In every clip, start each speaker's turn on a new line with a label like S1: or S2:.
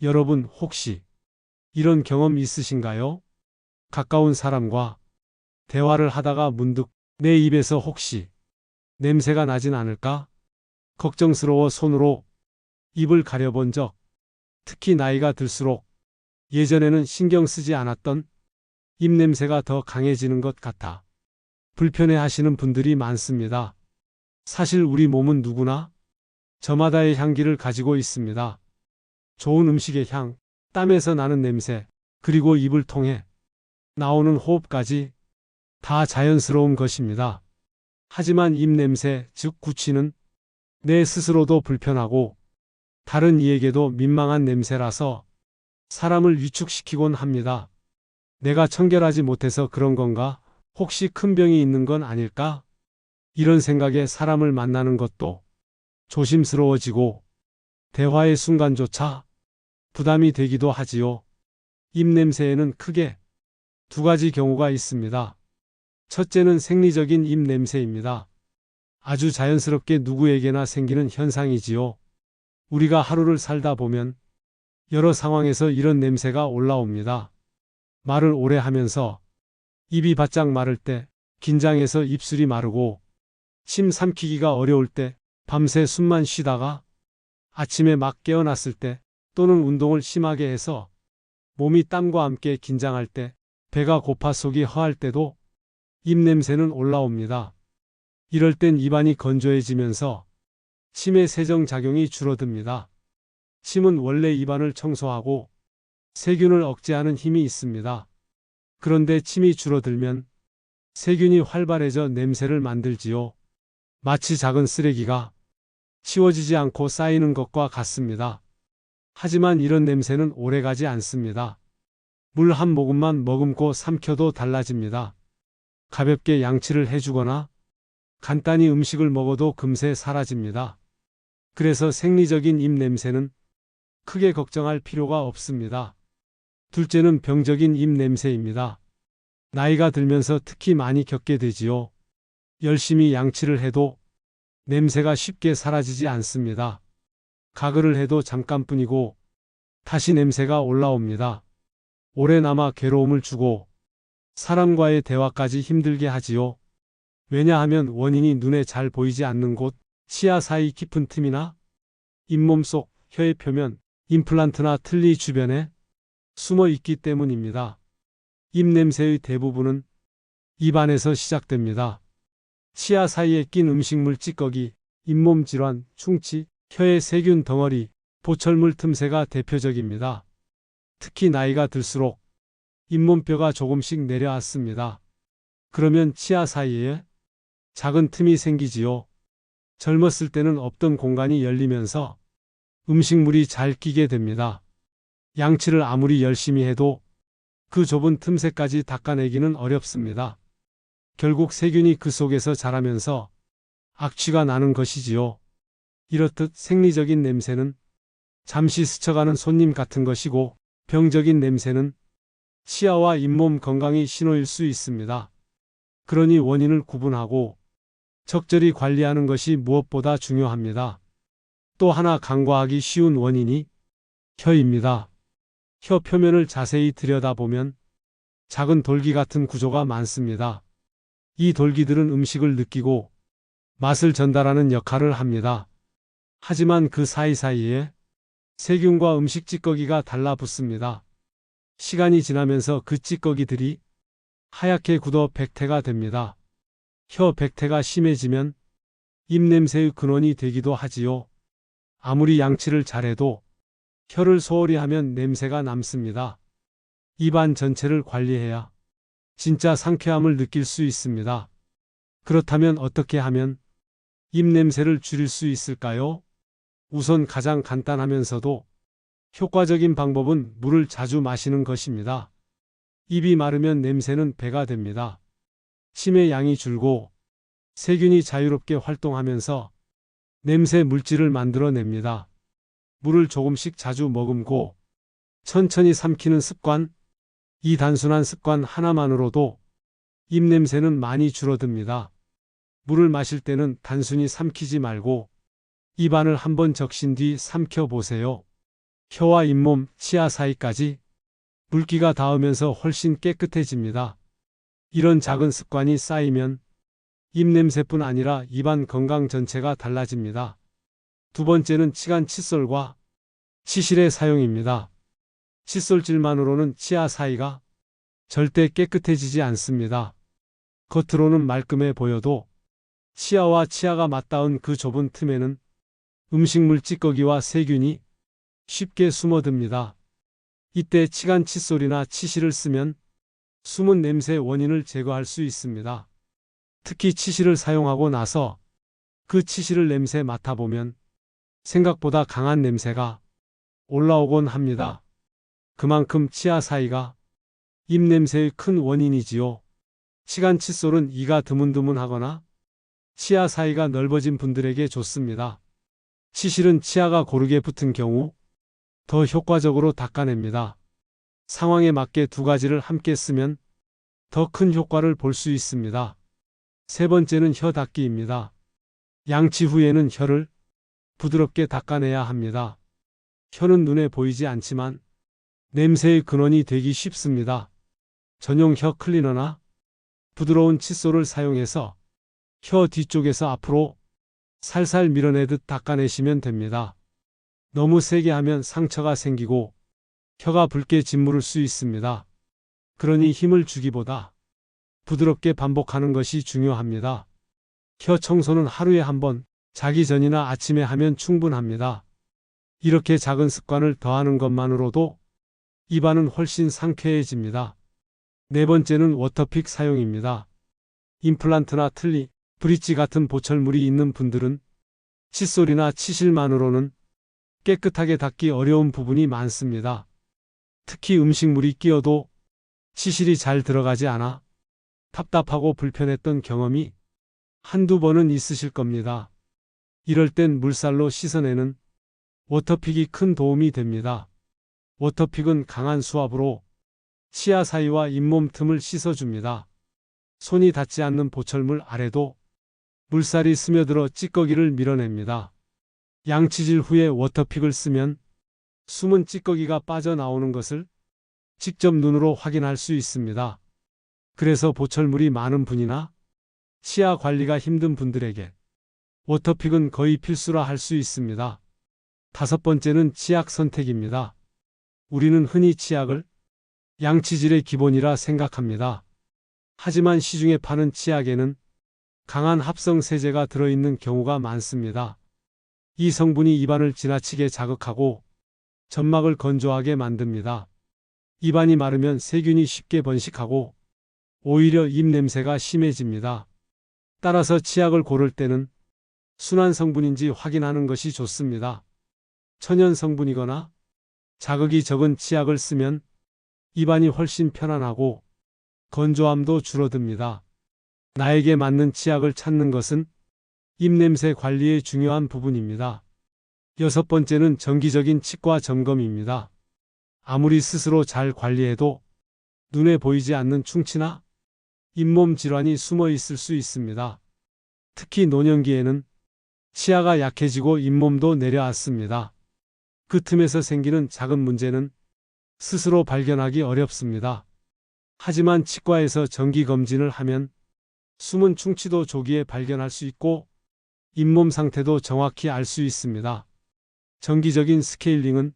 S1: 여러분 혹시 이런 경험 있으신가요? 가까운 사람과 대화를 하다가 문득 내 입에서 혹시 냄새가 나진 않을까? 걱정스러워 손으로 입을 가려본 적, 특히 나이가 들수록 예전에는 신경 쓰지 않았던 입냄새가 더 강해지는 것 같아 불편해 하시는 분들이 많습니다. 사실 우리 몸은 누구나 저마다의 향기를 가지고 있습니다. 좋은 음식의 향, 땀에서 나는 냄새, 그리고 입을 통해 나오는 호흡까지 다 자연스러운 것입니다. 하지만 입냄새, 즉 구취는 내 스스로도 불편하고 다른 이에게도 민망한 냄새라서 사람을 위축시키곤 합니다. 내가 청결하지 못해서 그런 건가? 혹시 큰 병이 있는 건 아닐까? 이런 생각에 사람을 만나는 것도 조심스러워지고 대화의 순간조차 부담이 되기도 하지요. 입냄새에는 크게 두 가지 경우가 있습니다. 첫째는 생리적인 입냄새입니다. 아주 자연스럽게 누구에게나 생기는 현상이지요. 우리가 하루를 살다 보면 여러 상황에서 이런 냄새가 올라옵니다. 말을 오래 하면서 입이 바짝 마를 때, 긴장해서 입술이 마르고, 침 삼키기가 어려울 때, 밤새 숨만 쉬다가, 아침에 막 깨어났을 때, 또는 운동을 심하게 해서 몸이 땀과 함께 긴장할 때, 배가 고파 속이 허할 때도 입냄새는 올라옵니다. 이럴 땐 입안이 건조해지면서 침의 세정 작용이 줄어듭니다. 침은 원래 입안을 청소하고 세균을 억제하는 힘이 있습니다. 그런데 침이 줄어들면 세균이 활발해져 냄새를 만들지요. 마치 작은 쓰레기가 치워지지 않고 쌓이는 것과 같습니다. 하지만 이런 냄새는 오래가지 않습니다. 물 한 모금만 머금고 삼켜도 달라집니다. 가볍게 양치를 해주거나 간단히 음식을 먹어도 금세 사라집니다. 그래서 생리적인 입냄새는 크게 걱정할 필요가 없습니다. 둘째는 병적인 입냄새입니다. 나이가 들면서 특히 많이 겪게 되지요. 열심히 양치를 해도 냄새가 쉽게 사라지지 않습니다. 가글을 해도 잠깐뿐이고 다시 냄새가 올라옵니다. 오래 남아 괴로움을 주고 사람과의 대화까지 힘들게 하지요. 왜냐하면 원인이 눈에 잘 보이지 않는 곳, 치아 사이 깊은 틈이나 잇몸 속, 혀의 표면, 임플란트나 틀니 주변에 숨어 있기 때문입니다. 입냄새의 대부분은 입안에서 시작됩니다. 치아 사이에 낀 음식물 찌꺼기, 잇몸 질환, 충치, 혀의 세균 덩어리, 보철물 틈새가 대표적입니다. 특히 나이가 들수록 잇몸뼈가 조금씩 내려앉습니다. 그러면 치아 사이에 작은 틈이 생기지요. 젊었을 때는 없던 공간이 열리면서 음식물이 잘 끼게 됩니다. 양치를 아무리 열심히 해도 그 좁은 틈새까지 닦아내기는 어렵습니다. 결국 세균이 그 속에서 자라면서 악취가 나는 것이지요. 이렇듯 생리적인 냄새는 잠시 스쳐가는 손님 같은 것이고 병적인 냄새는 치아와 잇몸 건강이 신호일 수 있습니다. 그러니 원인을 구분하고 적절히 관리하는 것이 무엇보다 중요합니다. 또 하나 간과하기 쉬운 원인이 혀입니다. 혀 표면을 자세히 들여다보면 작은 돌기 같은 구조가 많습니다. 이 돌기들은 음식을 느끼고 맛을 전달하는 역할을 합니다. 하지만 그 사이사이에 세균과 음식 찌꺼기가 달라붙습니다. 시간이 지나면서 그 찌꺼기들이 하얗게 굳어 백태가 됩니다. 혀 백태가 심해지면 입냄새의 근원이 되기도 하지요. 아무리 양치를 잘해도 혀를 소홀히 하면 냄새가 남습니다. 입안 전체를 관리해야 진짜 상쾌함을 느낄 수 있습니다. 그렇다면 어떻게 하면 입냄새를 줄일 수 있을까요? 우선 가장 간단하면서도 효과적인 방법은 물을 자주 마시는 것입니다. 입이 마르면 냄새는 배가 됩니다. 침의 양이 줄고 세균이 자유롭게 활동하면서 냄새 물질을 만들어냅니다. 물을 조금씩 자주 머금고 천천히 삼키는 습관, 이 단순한 습관 하나만으로도 입냄새는 많이 줄어듭니다. 물을 마실 때는 단순히 삼키지 말고 입안을 한번 적신 뒤 삼켜보세요. 혀와 잇몸, 치아 사이까지 물기가 닿으면서 훨씬 깨끗해집니다. 이런 작은 습관이 쌓이면 입냄새뿐 아니라 입안 건강 전체가 달라집니다. 두 번째는 치간 칫솔과 치실의 사용입니다. 칫솔질만으로는 치아 사이가 절대 깨끗해지지 않습니다. 겉으로는 말끔해 보여도 치아와 치아가 맞닿은 그 좁은 틈에는 음식물 찌꺼기와 세균이 쉽게 숨어듭니다. 이때 치간 칫솔이나 치실을 쓰면 숨은 냄새 원인을 제거할 수 있습니다. 특히 치실을 사용하고 나서 그 치실을 냄새 맡아보면 생각보다 강한 냄새가 올라오곤 합니다. 그만큼 치아 사이가 입냄새의 큰 원인이지요. 치간 칫솔은 이가 드문드문하거나 치아 사이가 넓어진 분들에게 좋습니다. 치실은 치아가 고르게 붙은 경우 더 효과적으로 닦아냅니다. 상황에 맞게 두 가지를 함께 쓰면 더 큰 효과를 볼 수 있습니다. 세 번째는 혀 닦기입니다. 양치 후에는 혀를 부드럽게 닦아내야 합니다. 혀는 눈에 보이지 않지만 냄새의 근원이 되기 쉽습니다. 전용 혀 클리너나 부드러운 칫솔을 사용해서 혀 뒤쪽에서 앞으로 살살 밀어내듯 닦아내시면 됩니다. 너무 세게 하면 상처가 생기고 혀가 붉게 짓무를 수 있습니다. 그러니 힘을 주기보다 부드럽게 반복하는 것이 중요합니다. 혀 청소는 하루에 한 번, 자기 전이나 아침에 하면 충분합니다. 이렇게 작은 습관을 더하는 것만으로도 입안은 훨씬 상쾌해집니다. 네 번째는 워터픽 사용입니다. 임플란트나 틀니, 브릿지 같은 보철물이 있는 분들은 칫솔이나 치실만으로는 깨끗하게 닦기 어려운 부분이 많습니다. 특히 음식물이 끼어도 치실이 잘 들어가지 않아 답답하고 불편했던 경험이 한두 번은 있으실 겁니다. 이럴 땐 물살로 씻어내는 워터픽이 큰 도움이 됩니다. 워터픽은 강한 수압으로 치아 사이와 잇몸 틈을 씻어줍니다. 손이 닿지 않는 보철물 아래도 물살이 스며들어 찌꺼기를 밀어냅니다. 양치질 후에 워터픽을 쓰면 숨은 찌꺼기가 빠져나오는 것을 직접 눈으로 확인할 수 있습니다. 그래서 보철물이 많은 분이나 치아 관리가 힘든 분들에게 워터픽은 거의 필수라 할 수 있습니다. 다섯 번째는 치약 선택입니다. 우리는 흔히 치약을 양치질의 기본이라 생각합니다. 하지만 시중에 파는 치약에는 강한 합성 세제가 들어있는 경우가 많습니다. 이 성분이 입안을 지나치게 자극하고 점막을 건조하게 만듭니다. 입안이 마르면 세균이 쉽게 번식하고 오히려 입냄새가 심해집니다. 따라서 치약을 고를 때는 순한 성분인지 확인하는 것이 좋습니다. 천연 성분이거나 자극이 적은 치약을 쓰면 입안이 훨씬 편안하고 건조함도 줄어듭니다. 나에게 맞는 치약을 찾는 것은 입냄새 관리의 중요한 부분입니다. 여섯 번째는 정기적인 치과 점검입니다. 아무리 스스로 잘 관리해도 눈에 보이지 않는 충치나 잇몸 질환이 숨어 있을 수 있습니다. 특히 노년기에는 치아가 약해지고 잇몸도 내려앉습니다. 그 틈에서 생기는 작은 문제는 스스로 발견하기 어렵습니다. 하지만 치과에서 정기 검진을 하면 숨은 충치도 조기에 발견할 수 있고 잇몸 상태도 정확히 알 수 있습니다. 정기적인 스케일링은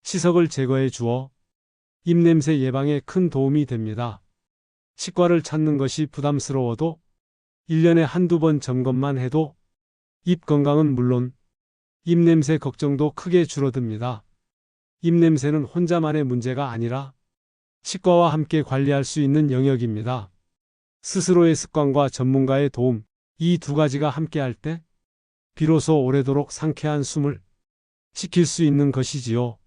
S1: 치석을 제거해 주어 입냄새 예방에 큰 도움이 됩니다. 치과를 찾는 것이 부담스러워도 1년에 한두 번 점검만 해도 입 건강은 물론 입냄새 걱정도 크게 줄어듭니다. 입냄새는 혼자만의 문제가 아니라 치과와 함께 관리할 수 있는 영역입니다. 스스로의 습관과 전문가의 도움, 이 두 가지가 함께할 때 비로소 오래도록 상쾌한 숨을 지킬 수 있는 것이지요.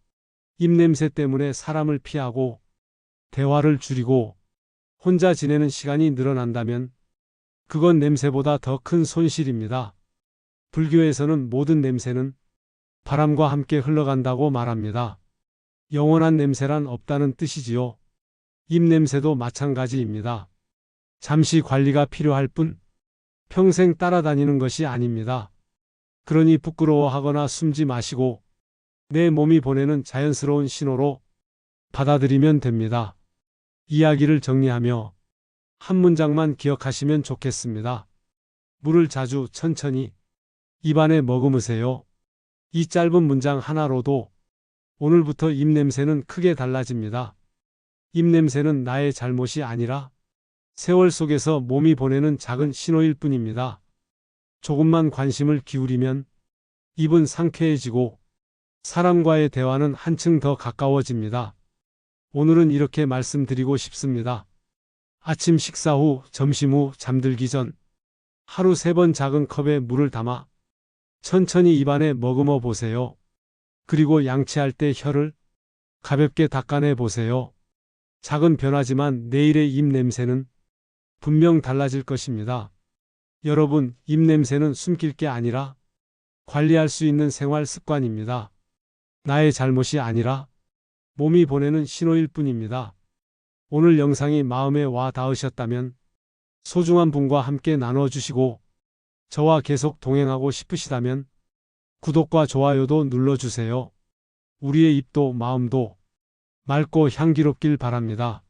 S1: 입냄새 때문에 사람을 피하고 대화를 줄이고 혼자 지내는 시간이 늘어난다면 그건 냄새보다 더 큰 손실입니다. 불교에서는 모든 냄새는 바람과 함께 흘러간다고 말합니다. 영원한 냄새란 없다는 뜻이지요. 입냄새도 마찬가지입니다. 잠시 관리가 필요할 뿐 평생 따라다니는 것이 아닙니다. 그러니 부끄러워하거나 숨지 마시고 내 몸이 보내는 자연스러운 신호로 받아들이면 됩니다. 이야기를 정리하며 한 문장만 기억하시면 좋겠습니다. 물을 자주 천천히 입안에 머금으세요. 이 짧은 문장 하나로도 오늘부터 입냄새는 크게 달라집니다. 입냄새는 나의 잘못이 아니라 세월 속에서 몸이 보내는 작은 신호일 뿐입니다. 조금만 관심을 기울이면 입은 상쾌해지고 사람과의 대화는 한층 더 가까워집니다. 오늘은 이렇게 말씀드리고 싶습니다. 아침 식사 후, 점심 후, 잠들기 전 하루 3번 작은 컵에 물을 담아 천천히 입안에 머금어 보세요. 그리고 양치할 때 혀를 가볍게 닦아내 보세요. 작은 변화지만 내일의 입 냄새는 분명 달라질 것입니다. 여러분, 입 냄새는 숨길 게 아니라 관리할 수 있는 생활 습관입니다. 나의 잘못이 아니라 몸이 보내는 신호일 뿐입니다. 오늘 영상이 마음에 와 닿으셨다면 소중한 분과 함께 나눠주시고 저와 계속 동행하고 싶으시다면 구독과 좋아요도 눌러주세요. 우리의 입도 마음도 맑고 향기롭길 바랍니다.